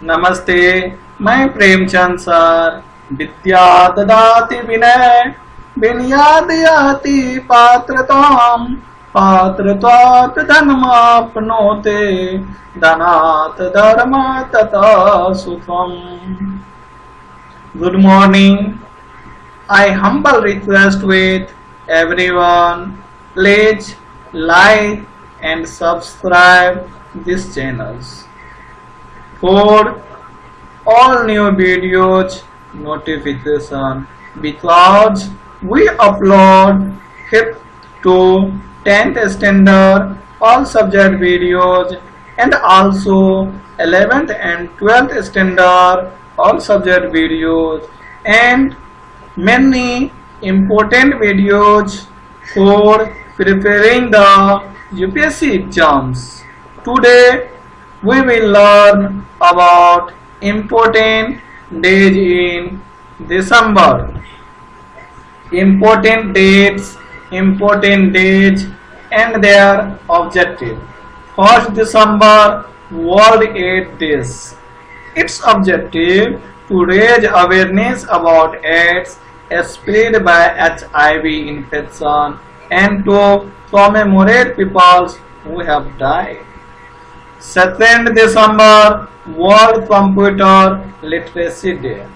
नमस्ते, मैं प्रेमचंद सर। विद्या ददाति विनय विनयादयाति पात्रताम् पात्रत्वात् धनमाप्नोते धनात् धर्म तथा सुखम्। Good morning. I humble request with everyone, please like and subscribe this channels for all new videos notification, because we upload 5th to 10th standard all subject videos and also 11th and 12th standard all subject videos and many important videos for preparing the UPSC exams. Today we will learn about important days in December. Important dates, important days and their objective. 1st December, World AIDS Day. Its objective to raise awareness about AIDS spread by HIV infection and to commemorate people who have died. 2nd December, World Computer Literacy Day.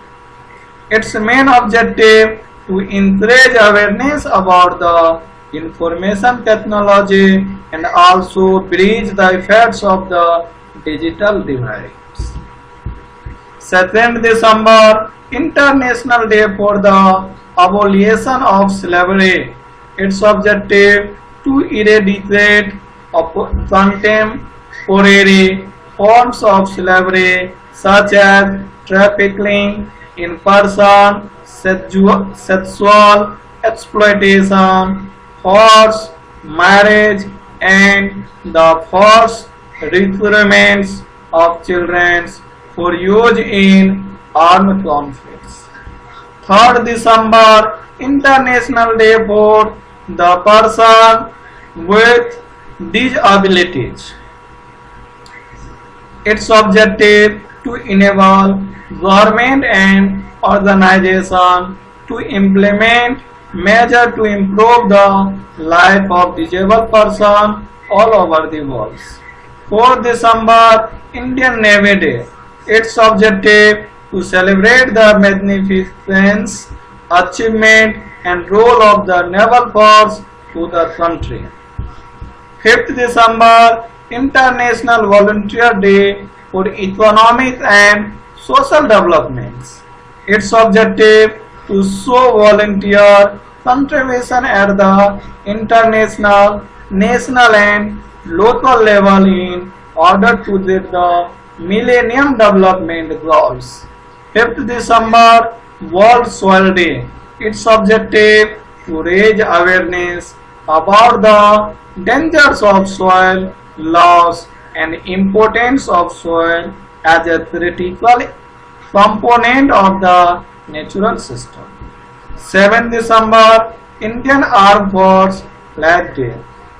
Its main objective to encourage awareness about the information technology and also bridge the effects of the digital divide. 2nd December, International Day for the Abolition of Slavery. Its objective to eradicate contemporary forms of slavery such as trafficking in person, sexual exploitation, forced marriage, and the forced recruitment of children for use in armed conflicts. 3rd December, International Day for the person with disabilities. Its objective to enable government and organization to implement measures to improve the life of disabled persons all over the world. 4th December, Indian Navy Day. Its objective to celebrate the magnificence, achievement and role of the naval force to the country. 5th December, International Volunteer Day for Economic and Social Developments. Its objective to show volunteer contribution at the international, national and local level in order to reach the Millennium Development Goals. 5th December, World Soil Day. Its objective to raise awareness about the dangers of soil loss and importance of soil as a critical component of the natural system. 7th December, Indian Armed Force Flag Day.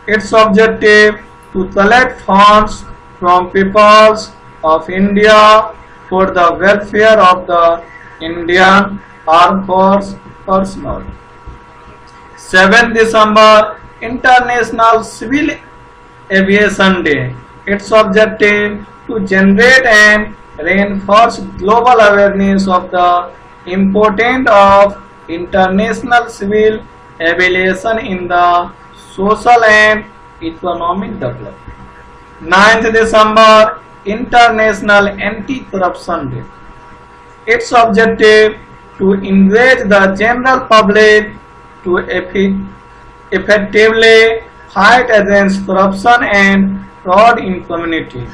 Its objective to collect funds from peoples of India for the welfare of the Indian Armed Force personnel. 7th December, International Civil Aviation Day. Its objective to generate and reinforce global awareness of the importance of international civil aviation in the social and economic development. 9th December, International Anti-Corruption Day. Its objective to engage the general public to effectively fight against corruption and fraud in community.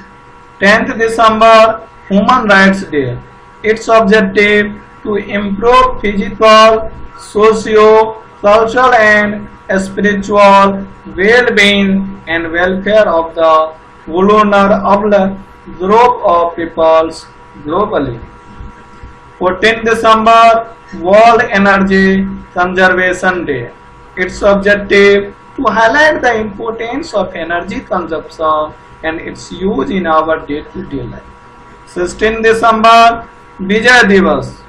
10th December, Human Rights Day. Its objective to improve physical, socio-cultural and spiritual well-being and welfare of the vulnerable group of peoples globally. 14th December, World Energy Conservation Day. Its objective to highlight the importance of energy consumption and its use in our day-to-day life. 16 December Vijay Divas.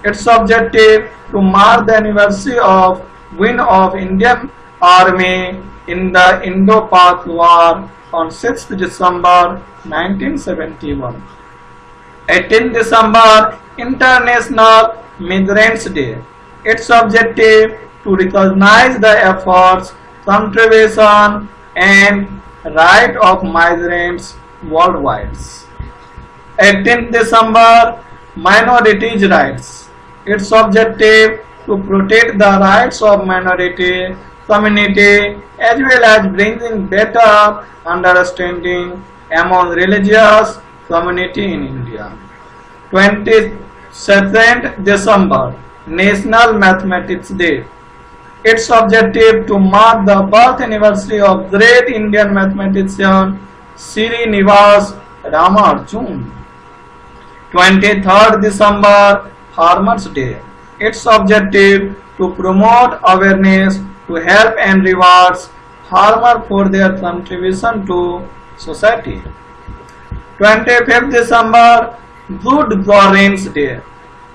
Its objective to mark the anniversary of win of Indian Army in the Indo-Pak War on 6th December 1971. 18 December International Migrants Day. Its objective to recognize the efforts, contribution and right of migrants worldwide. 18th December Minorities' Rights. Its objective to protect the rights of minority community as well as bringing better understanding among religious community in India. 22nd December National Mathematics Day. Its objective to mark the birth anniversary of great Indian mathematician Srinivas Ramanujan. 23rd December Farmers Day. Its objective to promote awareness to help and rewards farmers for their contribution to society. 25th December Good Governance Day.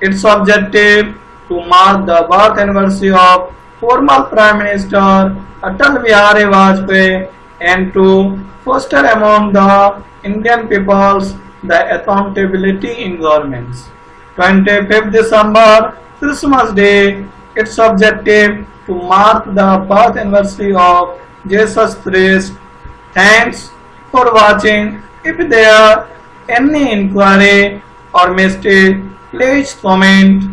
Its objective to mark the birth anniversary of former Prime Minister Atal Bihari Vajpayee and to foster among the Indian peoples the accountability in governments. 25th December Christmas Day. Its objective to mark the birth anniversary of Jesus Christ. Thanks for watching. If there any inquiry or mistake, please comment.